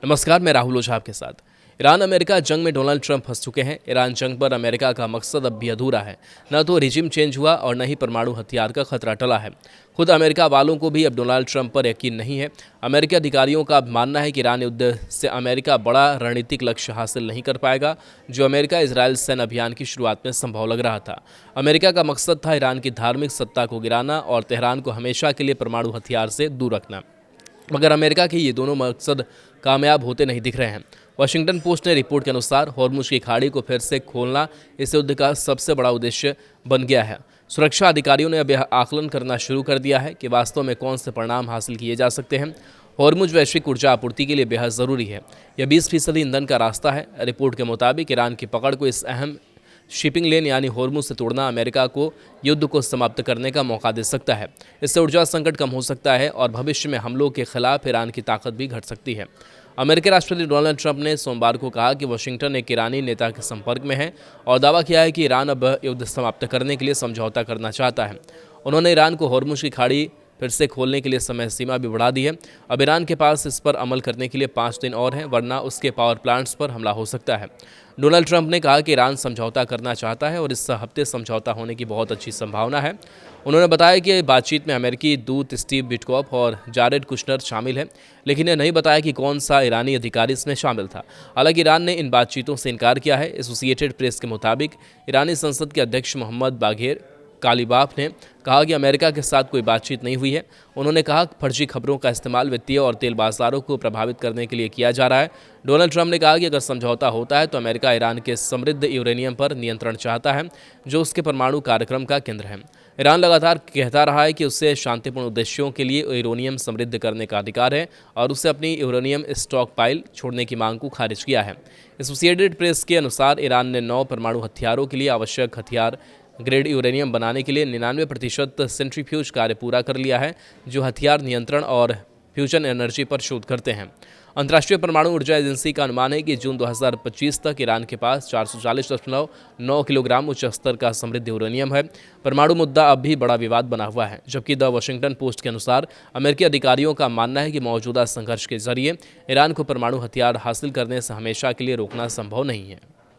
नमस्कार, मैं राहुल ओझा आपके साथ। ईरान अमेरिका जंग में डोनाल्ड ट्रंप फंस चुके हैं। ईरान जंग पर अमेरिका का मकसद अब भी अधूरा है। न तो रिजिम चेंज हुआ और न ही परमाणु हथियार का खतरा टला है। खुद अमेरिका वालों को भी अब डोनाल्ड ट्रंप पर यकीन नहीं है। अमेरिकी अधिकारियों का अब मानना है कि ईरान युद्ध से अमेरिका बड़ा रणनीतिक लक्ष्य हासिल नहीं कर पाएगा, जो अमेरिका इजराइल सैन्य अभियान की शुरुआत में संभव लग रहा था। अमेरिका का मकसद था ईरान की धार्मिक सत्ता को गिराना और तेहरान को हमेशा के लिए परमाणु हथियार से दूर रखना। मगर अमेरिका के ये दोनों मकसद कामयाब होते नहीं दिख रहे हैं। वाशिंगटन पोस्ट ने रिपोर्ट के अनुसार हॉर्मुज की खाड़ी को फिर से खोलना इस युद्ध का सबसे बड़ा उद्देश्य बन गया है। सुरक्षा अधिकारियों ने अब यह आकलन करना शुरू कर दिया है कि वास्तव में कौन से परिणाम हासिल किए जा सकते हैं। हॉर्मुज वैश्विक ऊर्जा आपूर्ति के लिए बेहद ज़रूरी है। यह 20% ईंधन का रास्ता है। रिपोर्ट के मुताबिक ईरान की पकड़ को इस अहम शिपिंग लेन यानी हॉर्मुज से तोड़ना अमेरिका को युद्ध को समाप्त करने का मौका दे सकता है। इससे ऊर्जा संकट कम हो सकता है और भविष्य में हमलों के खिलाफ ईरान की ताकत भी घट सकती है। अमेरिकी राष्ट्रपति डोनाल्ड ट्रंप ने सोमवार को कहा कि वाशिंगटन एक ईरानी नेता के संपर्क में है और दावा किया है कि ईरान अब युद्ध समाप्त करने के लिए समझौता करना चाहता है। उन्होंने ईरान को हॉर्मुज की खाड़ी फिर से खोलने के लिए समय सीमा भी बढ़ा दी है। अब ईरान के पास इस पर अमल करने के लिए 5 दिन और हैं, वरना उसके पावर प्लांट्स पर हमला हो सकता है। डोनाल्ड ट्रंप ने कहा कि ईरान समझौता करना चाहता है और इस हफ्ते समझौता होने की बहुत अच्छी संभावना है। उन्होंने बताया कि बातचीत में अमेरिकी दूत स्टीव विटकॉफ और जारेड कुशनर शामिल हैं, लेकिन यह नहीं बताया कि कौन सा ईरानी अधिकारी इसमें शामिल था। हालांकि ईरान ने इन बातचीतों से इनकार किया है। एसोसिएटेड प्रेस के मुताबिक ईरानी संसद के अध्यक्ष मोहम्मद बाघेर कालिबाफ ने कहा कि अमेरिका के साथ कोई बातचीत नहीं हुई है। उन्होंने कहा कि फर्जी खबरों का इस्तेमाल वित्तीय और तेल बाजारों को प्रभावित करने के लिए किया जा रहा है। डोनाल्ड ट्रंप ने कहा कि अगर समझौता होता है तो अमेरिका ईरान के समृद्ध यूरेनियम पर नियंत्रण चाहता है, जो उसके परमाणु कार्यक्रम का केंद्र है। ईरान लगातार कहता रहा है कि उससे शांतिपूर्ण उद्देश्यों के लिए यूरेनियम समृद्ध करने का अधिकार है और उससे अपनी यूरेनियम स्टॉक पाइल छोड़ने की मांग को खारिज किया है। एसोसिएटेड प्रेस के अनुसार ईरान ने 9 परमाणु हथियारों के लिए आवश्यक हथियार ग्रेड यूरेनियम बनाने के लिए 99% सेंट्रीफ्यूज कार्य पूरा कर लिया है, जो हथियार नियंत्रण और फ्यूजन एनर्जी पर शोध करते हैं। अंतर्राष्ट्रीय परमाणु ऊर्जा एजेंसी का अनुमान है कि जून 2025 तक ईरान के पास 440.9 किलोग्राम उच्च स्तर का समृद्ध यूरेनियम है। परमाणु मुद्दा अब भी बड़ा विवाद बना हुआ है, जबकि द वाशिंगटन पोस्ट के अनुसार अमेरिकी अधिकारियों का मानना है कि मौजूदा संघर्ष के जरिए ईरान को परमाणु हथियार हासिल करने से हमेशा के लिए रोकना संभव नहीं है।